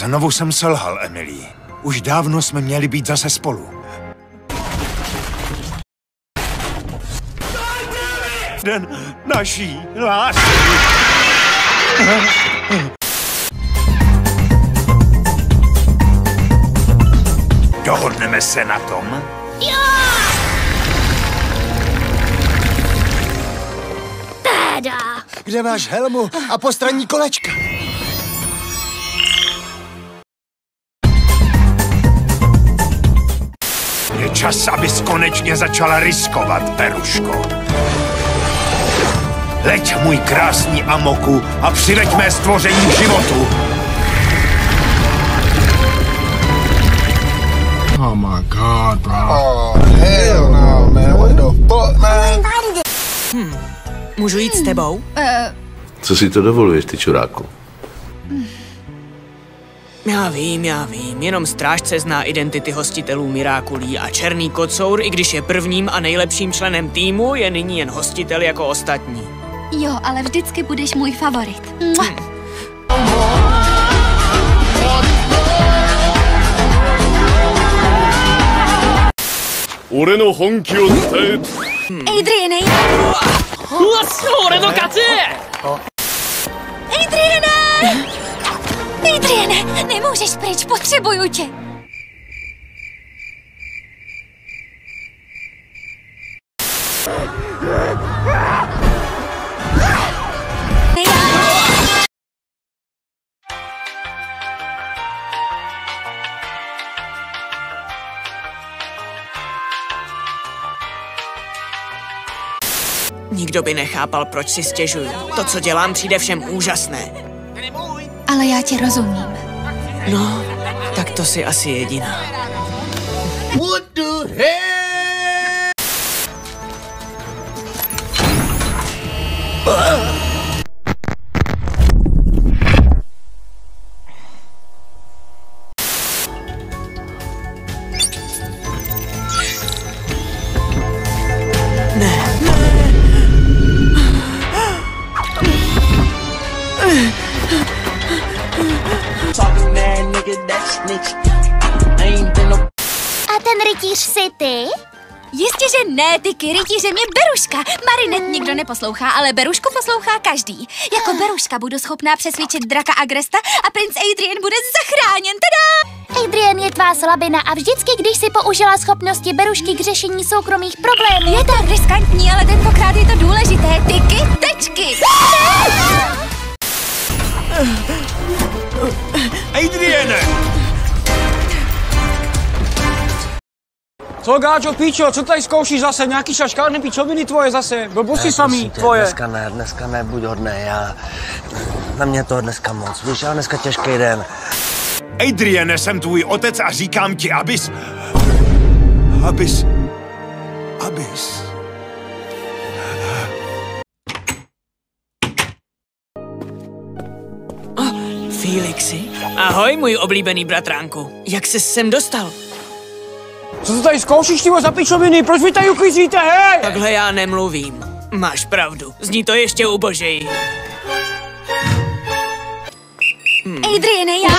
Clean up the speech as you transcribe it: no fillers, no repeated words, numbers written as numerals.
Znovu jsem selhal, Emily. Už dávno jsme měli být zase spolu. Den naší lásky. Dohodneme se na tom? Jo! Teda! Kde máš helmu a postranní kolečka? Je čas, abys konečně začala riskovat, Beruško. Leď, můj krásný Amoku, a přiveď mé stvoření k životu. Oh my god, bro. Oh, hell no, man. What the fuck, man? Můžu jít s tebou? Co si to dovoluješ, ty čuráku? Já vím, jenom strážce zná identity hostitelů Miraculí a Černý kocour, i když je prvním a nejlepším členem týmu, je nyní jen hostitel jako ostatní. Jo, ale vždycky budeš můj favorit. Adriane! Adriane! Adriane, nemůžeš pryč, potřebuju tě. Nikdo by nechápal, proč si stěžuju. To, co dělám, přijde všem úžasné. Ale já ti rozumím. No, tak to si asi jediná. What the hell? A ten rytíř jsi ty? Jistě, že ne, ty rytířem je Beruška. Marinet nikdo neposlouchá, ale Berušku poslouchá každý. Jako Beruška budu schopná přesvědčit Draka Agresta a princ Adrian bude zachráněn, tada! Adrian je tvá slabina a vždycky, když si použila schopnosti Berušky k řešení soukromých problémů. Je tak riskantní, ale tentokrát je to důležité. Tyky, tečky! Adriane! Co, Gáčo, píčo, co tady zkoušíš zase? Nějaký šaškárny píčoviny tvoje zase? Blbosti samý, tvoje. Dneska ne, buď hodnej, na mě to dneska moc, víš, já dneska těžký den. Adriane, jsem tvůj otec a říkám ti, abys... Felixi? Ahoj, můj oblíbený bratránku. Jak ses sem dostal? Co to tady zkoušíš, ty za píčoviny? Proč vy tady uklízíte, hej? Takhle já nemluvím. Máš pravdu, zní to ještě ubožeji. Adriane, já...